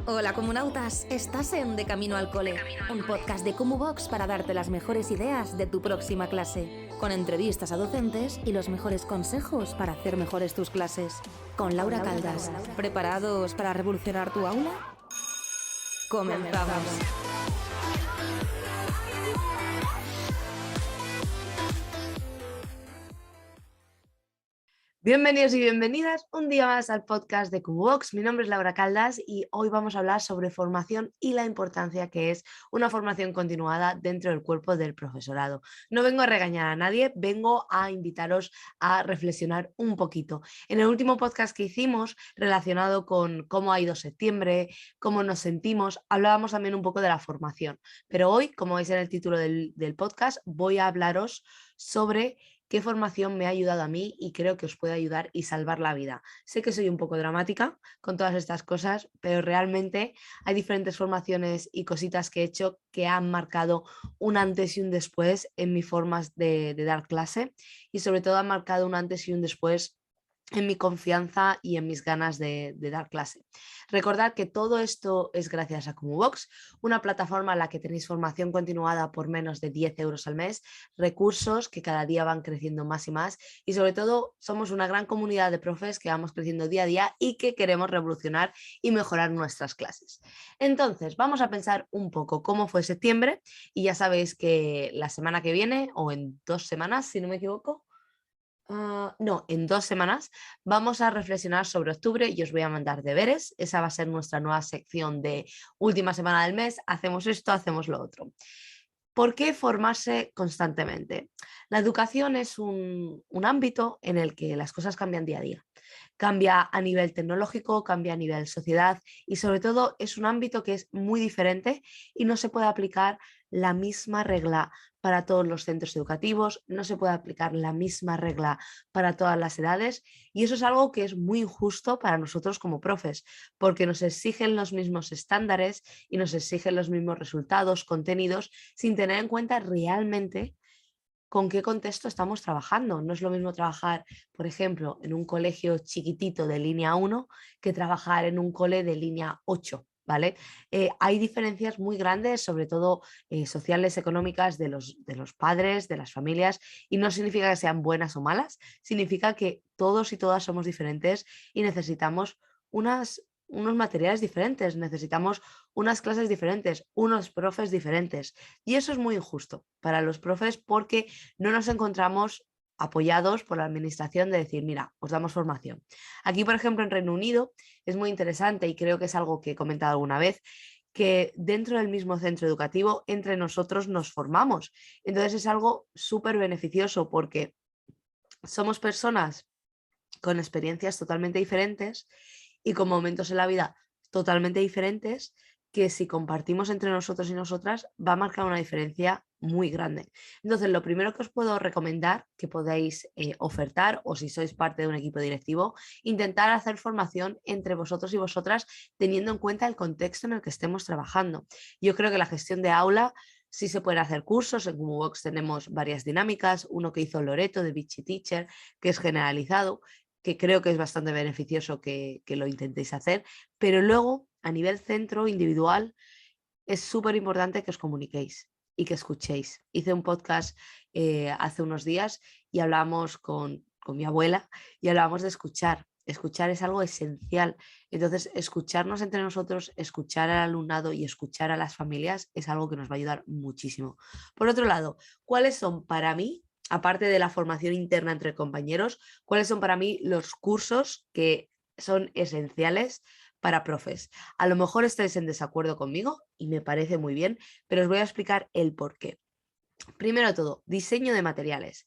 Hola comunautas, estás en De Camino al Cole, un podcast de Cumubox para darte las mejores ideas de tu próxima clase, con entrevistas a docentes y los mejores consejos para hacer mejores tus clases. Con Laura Caldas, ¿preparados para revolucionar tu aula? ¡Comenzamos! Bienvenidos y bienvenidas un día más al podcast de Cumubox. Mi nombre es Laura Caldas y hoy vamos a hablar sobre formación y la importancia que es una formación continuada dentro del cuerpo del profesorado. No vengo a regañar a nadie, vengo a invitaros a reflexionar un poquito. En el último podcast que hicimos relacionado con cómo ha ido septiembre, cómo nos sentimos, hablábamos también un poco de la formación. Pero hoy, como veis en el título del podcast, voy a hablaros sobre qué formación me ha ayudado a mí y creo que os puede ayudar y salvar la vida. Sé que soy un poco dramática con todas estas cosas, pero realmente hay diferentes formaciones y cositas que he hecho que han marcado un antes y un después en mis formas de dar clase y sobre todo han marcado un antes y un después en mi confianza y en mis ganas de dar clase. Recordad que todo esto es gracias a Cumubox, una plataforma en la que tenéis formación continuada por menos de 10 euros al mes, recursos que cada día van creciendo más y más y sobre todo somos una gran comunidad de profes que vamos creciendo día a día y que queremos revolucionar y mejorar nuestras clases. Entonces, vamos a pensar un poco cómo fue septiembre y ya sabéis que la semana que viene o en 2 semanas, si no me equivoco, no, en 2 semanas vamos a reflexionar sobre octubre y os voy a mandar deberes. Esa va a ser nuestra nueva sección de última semana del mes. Hacemos esto, hacemos lo otro. ¿Por qué formarse constantemente? La educación es un ámbito en el que las cosas cambian día a día. Cambia a nivel tecnológico, cambia a nivel sociedad y sobre todo es un ámbito que es muy diferente y no se puede aplicar la misma regla para todos los centros educativos, no se puede aplicar la misma regla para todas las edades y eso es algo que es muy injusto para nosotros como profes, porque nos exigen los mismos estándares y nos exigen los mismos resultados, contenidos, sin tener en cuenta realmente con qué contexto estamos trabajando. No es lo mismo trabajar, por ejemplo, en un colegio chiquitito de línea 1 que trabajar en un cole de línea 8. ¿Vale? Hay diferencias muy grandes, sobre todo sociales, económicas, de los padres, de las familias, y no significa que sean buenas o malas, significa que todos y todas somos diferentes y necesitamos unos materiales diferentes, necesitamos unas clases diferentes, unos profes diferentes. Y eso es muy injusto para los profes porque no nos encontramos apoyados por la administración de decir, mira, os damos formación. Aquí, por ejemplo, en Reino Unido es muy interesante y creo que es algo que he comentado alguna vez, que dentro del mismo centro educativo, entre nosotros nos formamos. Entonces es algo súper beneficioso porque somos personas con experiencias totalmente diferentes y con momentos en la vida totalmente diferentes que si compartimos entre nosotros y nosotras va a marcar una diferencia muy grande. Entonces, lo primero que os puedo recomendar que podáis ofertar o si sois parte de un equipo directivo, intentar hacer formación entre vosotros y vosotras teniendo en cuenta el contexto en el que estemos trabajando. Yo creo que la gestión de aula sí se pueden hacer cursos, en Cumubox tenemos varias dinámicas, uno que hizo Loreto de Vichy Teacher, que es generalizado, que creo que es bastante beneficioso que lo intentéis hacer, pero luego a nivel centro individual es súper importante que os comuniquéis y que escuchéis. Hice un podcast hace unos días y hablábamos con mi abuela y hablábamos de escuchar. Escuchar es algo esencial. Entonces, escucharnos entre nosotros, escuchar al alumnado y escuchar a las familias es algo que nos va a ayudar muchísimo. Por otro lado, ¿cuáles son para mí, aparte de la formación interna entre compañeros, cuáles son para mí los cursos que son esenciales para profes? A lo mejor estáis en desacuerdo conmigo y me parece muy bien, pero os voy a explicar el por qué. Primero de todo, diseño de materiales.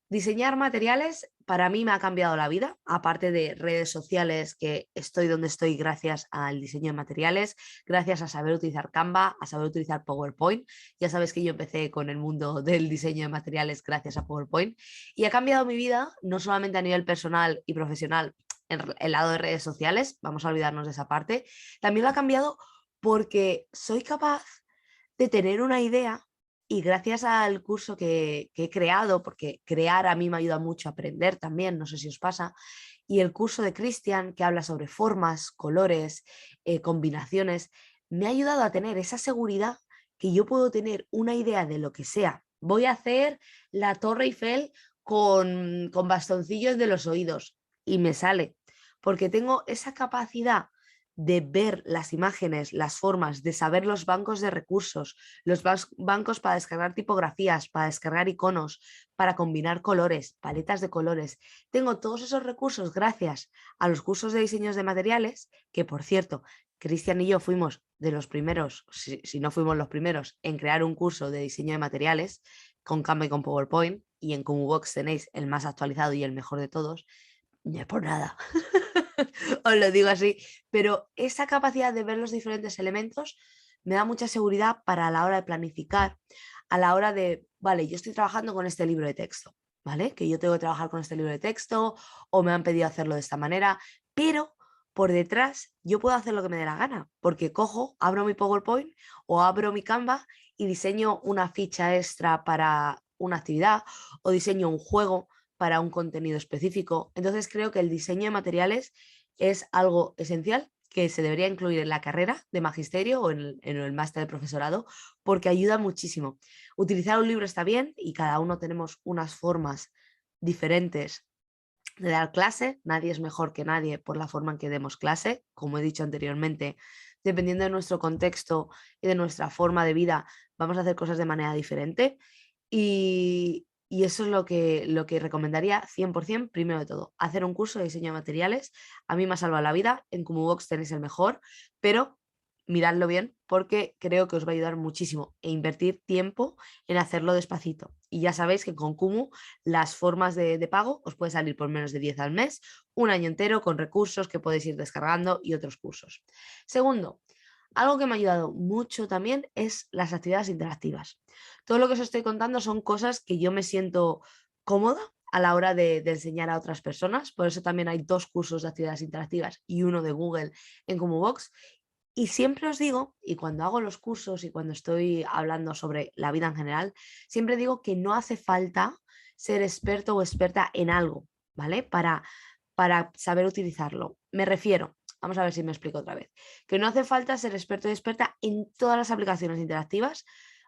Diseñar materiales para mí me ha cambiado la vida, aparte de redes sociales, que estoy donde estoy gracias al diseño de materiales, gracias a saber utilizar Canva, a saber utilizar PowerPoint. Ya sabes que yo empecé con el mundo del diseño de materiales gracias a PowerPoint y ha cambiado mi vida, no solamente a nivel personal y profesional, en el lado de redes sociales, vamos a olvidarnos de esa parte, también lo ha cambiado porque soy capaz de tener una idea y gracias al curso que he creado, porque crear a mí me ayuda mucho a aprender también, no sé si os pasa, Y el curso de Christian, que habla sobre formas, colores, combinaciones, me ha ayudado a tener esa seguridad que yo puedo tener una idea de lo que sea. Voy a hacer la Torre Eiffel con bastoncillos de los oídos y me sale, porque tengo esa capacidad de ver las imágenes, las formas, de saber los bancos de recursos, los bancos para descargar tipografías, para descargar iconos, para combinar colores, paletas de colores. Tengo todos esos recursos gracias a los cursos de diseños de materiales, que por cierto, Cristian y yo fuimos de los primeros, si no fuimos los primeros, en crear un curso de diseño de materiales con Canva y con PowerPoint, y en Cumubox tenéis el más actualizado y el mejor de todos. No es por nada, os lo digo así, pero esa capacidad de ver los diferentes elementos me da mucha seguridad para la hora de planificar, a la hora de, vale, yo estoy trabajando con este libro de texto, ¿vale? Que yo tengo que trabajar con este libro de texto o me han pedido hacerlo de esta manera, pero por detrás yo puedo hacer lo que me dé la gana, porque cojo, abro mi PowerPoint o abro mi Canva y diseño una ficha extra para una actividad o diseño un juego para un contenido específico. Entonces creo que el diseño de materiales es algo esencial que se debería incluir en la carrera de magisterio o en el máster de profesorado, porque ayuda muchísimo. Utilizar un libro está bien y cada uno tenemos unas formas diferentes de dar clase. Nadie es mejor que nadie por la forma en que demos clase. Como he dicho anteriormente, dependiendo de nuestro contexto y de nuestra forma de vida, vamos a hacer cosas de manera diferente. Y eso es lo que recomendaría 100%, primero de todo, hacer un curso de diseño de materiales. A mí me ha salvado la vida, en Cumubox tenéis el mejor, pero miradlo bien porque creo que os va a ayudar muchísimo e invertir tiempo en hacerlo despacito. Y ya sabéis que con Kumu las formas de pago os puede salir por menos de 10 al mes, un año entero con recursos que podéis ir descargando y otros cursos. Segundo, algo que me ha ayudado mucho también es las actividades interactivas. Todo lo que os estoy contando son cosas que yo me siento cómoda a la hora de enseñar a otras personas. Por eso también hay 2 cursos de actividades interactivas y uno de Google en Cumubox. Y siempre os digo, y cuando hago los cursos y cuando estoy hablando sobre la vida en general, siempre digo que no hace falta ser experto o experta en algo, ¿vale? Para saber utilizarlo. Me refiero, vamos a ver si me explico otra vez, que no hace falta ser experto o experta en todas las aplicaciones interactivas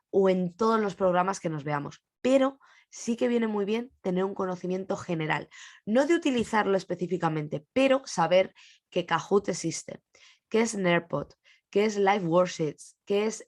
o en todos los programas que nos veamos, pero sí que viene muy bien tener un conocimiento general, no de utilizarlo específicamente, pero saber que Kahoot existe, qué es Nearpod, qué es Live Worksheets, qué es,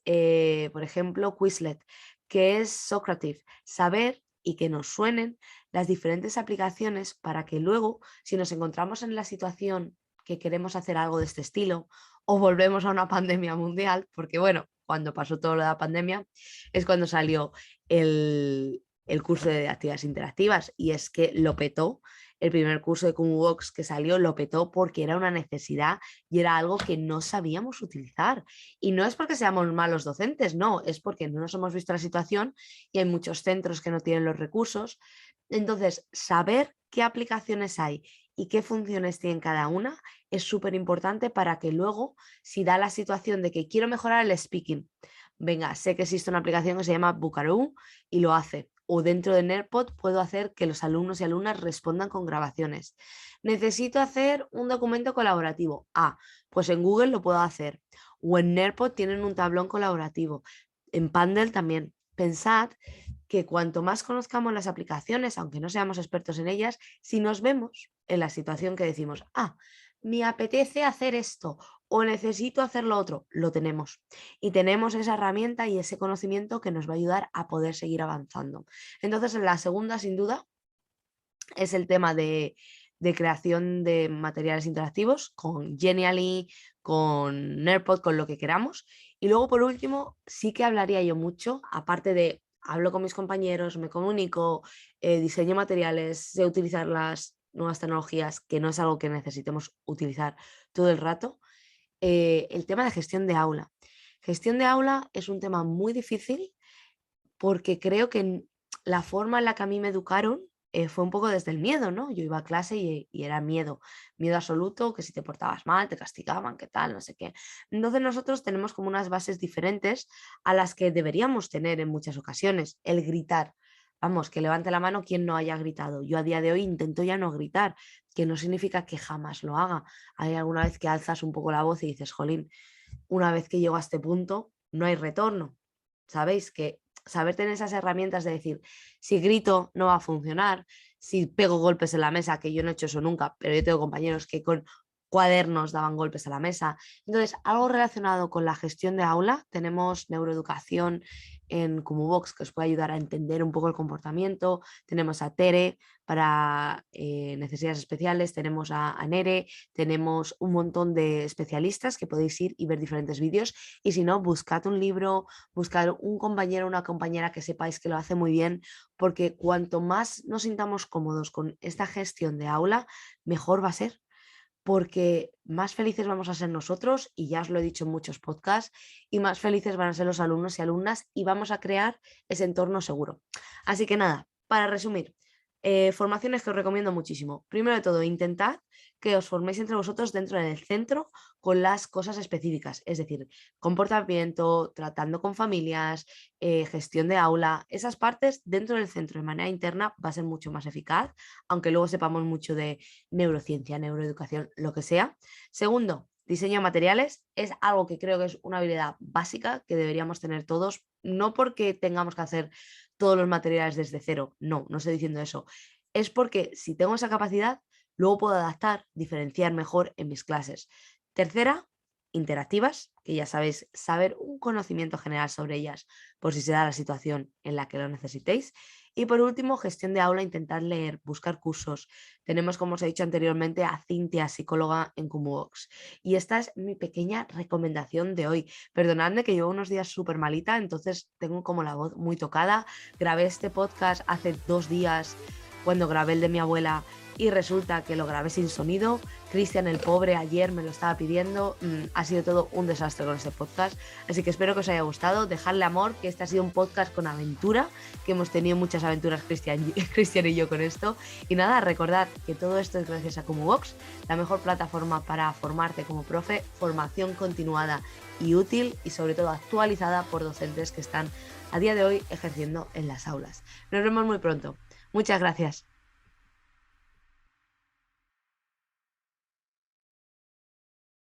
por ejemplo, Quizlet, qué es Socrative, saber y que nos suenen las diferentes aplicaciones para que luego, si nos encontramos en la situación que queremos hacer algo de este estilo o volvemos a una pandemia mundial, porque bueno, cuando pasó todo lo de la pandemia es cuando salió el curso de actividades interactivas y es que lo petó. El primer curso de Cumubox que salió lo petó porque era una necesidad y era algo que no sabíamos utilizar. Y no es porque seamos malos docentes, no, es porque no nos hemos visto la situación y hay muchos centros que no tienen los recursos. Entonces, saber qué aplicaciones hay y qué funciones tienen cada una es súper importante para que luego, si da la situación de que quiero mejorar el speaking, venga, sé que existe una aplicación que se llama Bucaroo y lo hace. O dentro de Nearpod puedo hacer que los alumnos y alumnas respondan con grabaciones. Necesito hacer un documento colaborativo. Ah, pues en Google lo puedo hacer. O en Nearpod tienen un tablón colaborativo. En Pandel también. Pensad que cuanto más conozcamos las aplicaciones, aunque no seamos expertos en ellas, si nos vemos en la situación que decimos, ah, me apetece hacer esto o necesito hacer lo otro, lo tenemos. Y tenemos esa herramienta y ese conocimiento que nos va a ayudar a poder seguir avanzando. Entonces, la segunda, sin duda, es el tema de creación de materiales interactivos con Genially, con Nearpod, con lo que queramos. Y luego, por último, sí que hablaría yo mucho, aparte de hablo con mis compañeros, me comunico, diseño materiales, sé utilizar las nuevas tecnologías, que no es algo que necesitemos utilizar todo el rato, el tema de gestión de aula. Gestión de aula es un tema muy difícil porque creo que la forma en la que a mí me educaron fue un poco desde el miedo, ¿no? Yo iba a clase y era miedo, miedo absoluto, que si te portabas mal, te castigaban, qué tal, no sé qué. Entonces nosotros tenemos como unas bases diferentes a las que deberíamos tener en muchas ocasiones. El gritar. Vamos, que levante la mano quien no haya gritado. Yo a día de hoy intento ya no gritar, que no significa que jamás lo haga. Hay alguna vez que alzas un poco la voz y dices, jolín, una vez que llego a este punto, no hay retorno. ¿Sabéis? Que saber tener esas herramientas de decir, si grito no va a funcionar, si pego golpes en la mesa, que yo no he hecho eso nunca, pero yo tengo compañeros que con cuadernos daban golpes a la mesa. Entonces, algo relacionado con la gestión de aula, tenemos neuroeducación en Cumubox que os puede ayudar a entender un poco el comportamiento, tenemos a Tere para necesidades especiales, tenemos a Nere, tenemos un montón de especialistas que podéis ir y ver diferentes vídeos y si no, buscad un libro, buscad un compañero o una compañera que sepáis que lo hace muy bien, porque cuanto más nos sintamos cómodos con esta gestión de aula, mejor va a ser porque más felices vamos a ser nosotros, y ya os lo he dicho en muchos podcasts, y más felices van a ser los alumnos y alumnas y vamos a crear ese entorno seguro. Así que nada, para resumir, formaciones que os recomiendo muchísimo. Primero de todo, intentad que os forméis entre vosotros dentro del centro con las cosas específicas, es decir, comportamiento, tratando con familias, gestión de aula, esas partes dentro del centro de manera interna va a ser mucho más eficaz, aunque luego sepamos mucho de neurociencia, neuroeducación, lo que sea. Segundo, diseño de materiales es algo que creo que es una habilidad básica que deberíamos tener todos, no porque tengamos que hacer todos los materiales desde cero, no estoy diciendo eso, es porque si tengo esa capacidad, luego puedo adaptar, diferenciar mejor en mis clases. Tercera, interactivas, que ya sabéis, saber un conocimiento general sobre ellas por si se da la situación en la que lo necesitéis. Y por último, gestión de aula, intentar leer, buscar cursos. Tenemos, como os he dicho anteriormente, a Cintia, psicóloga en Cumubox. Y esta es mi pequeña recomendación de hoy. Perdonadme que llevo unos días súper malita, entonces tengo como la voz muy tocada. Grabé este podcast hace 2 días cuando grabé el de mi abuela y resulta que lo grabé sin sonido. Cristian, el pobre, ayer me lo estaba pidiendo. Ha sido todo un desastre con este podcast. Así que espero que os haya gustado. Dejadle amor, que este ha sido un podcast con aventura, que hemos tenido muchas aventuras Cristian y yo con esto. Y nada, recordad que todo esto es gracias a Cumubox, la mejor plataforma para formarte como profe, formación continuada y útil y sobre todo actualizada por docentes que están a día de hoy ejerciendo en las aulas. Nos vemos muy pronto. Muchas gracias.